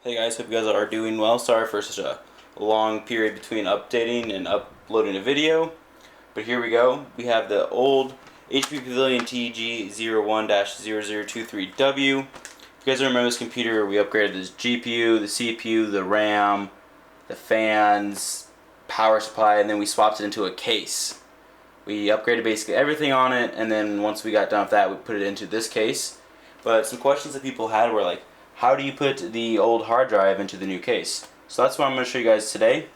Hey guys, hope you guys are doing well. Sorry for such a long period between updating and uploading a video. But here we go. We have the old HP Pavilion TG01-0023W. If you guys remember this computer, we upgraded this GPU, the CPU, the RAM, the fans, power supply, and then we swapped it into a case. We upgraded basically everything on it, and then once we got done with that, we put it into this case. But some questions that people had were like, how do you put the old hard drive into the new case? So that's what I'm going to show you guys today.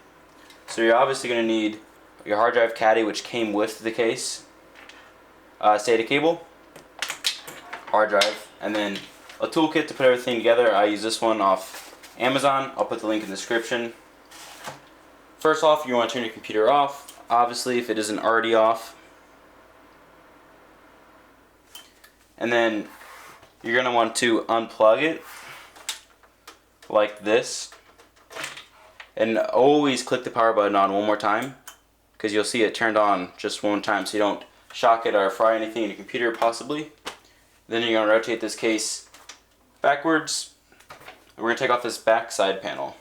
So you're obviously going to need your hard drive caddy, which came with the case, SATA cable, hard drive, and then a toolkit to put everything together. I use this one off Amazon. I'll put the link in the description. First off, you want to turn your computer off, obviously if it isn't already off. And then you're going to want to unplug it like this, and always click the power button on one more time, because you'll see it turned on just one time so you don't shock it or fry anything in your computer possibly. Then you're going to rotate this case backwards, and we're going to take off this back side panel.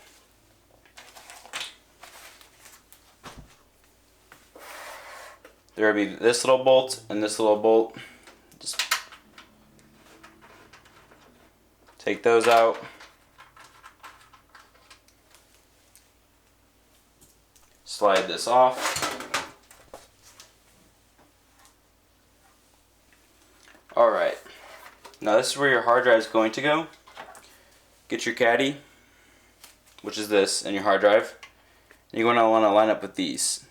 There will be this little bolt and this little bolt. Just take those out. Slide this off. Alright, now this is where your hard drive is going to go. Get your caddy, which is this, and your hard drive. And you're going to want to line up with these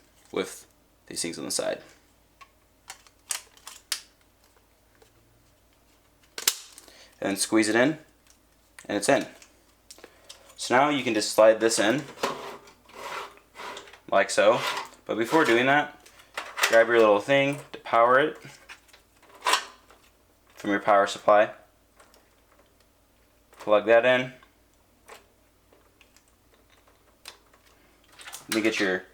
things on the side. And then squeeze it in, and it's in. So now you can just slide this in, like so. But before doing that, grab your little thing to power it from your power supply. Plug that in. Let me get your,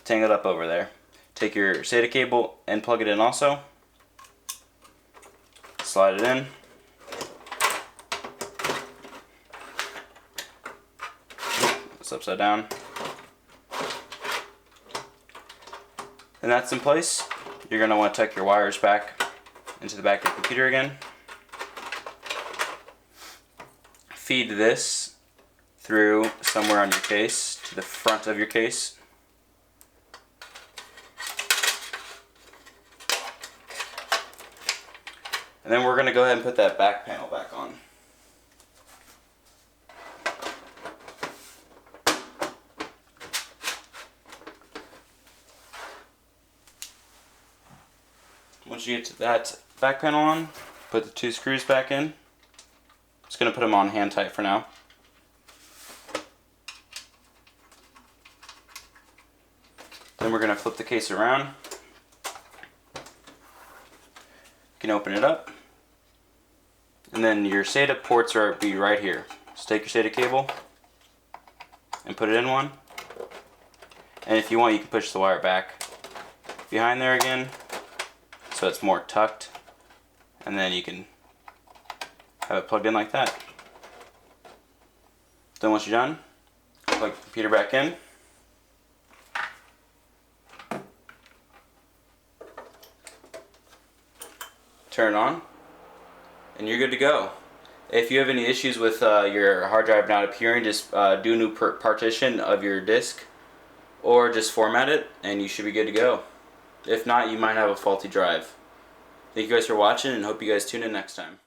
tangled up over there. Take your SATA cable and plug it in also. Slide it in. It's upside down. And that's in place. You're going to want to tuck your wires back into the back of your computer again. Feed this through somewhere on your case to the front of your case. And then we're going to go ahead and put that back panel back on. Once you get to that back panel on, put the two screws back in. Just going to put them on hand tight for now. Then we're going to flip the case around. You can open it up. And then your SATA ports are be right here. So take your SATA cable and put it in one. And if you want, you can push the wire back behind there again, so it's more tucked, and then you can have it plugged in like that. Then once you're done, plug the computer back in. Turn it on, and you're good to go. If you have any issues with your hard drive not appearing, just do a new partition of your disk, or just format it, and you should be good to go. If not, you might have a faulty drive. Thank you guys for watching, and hope you guys tune in next time.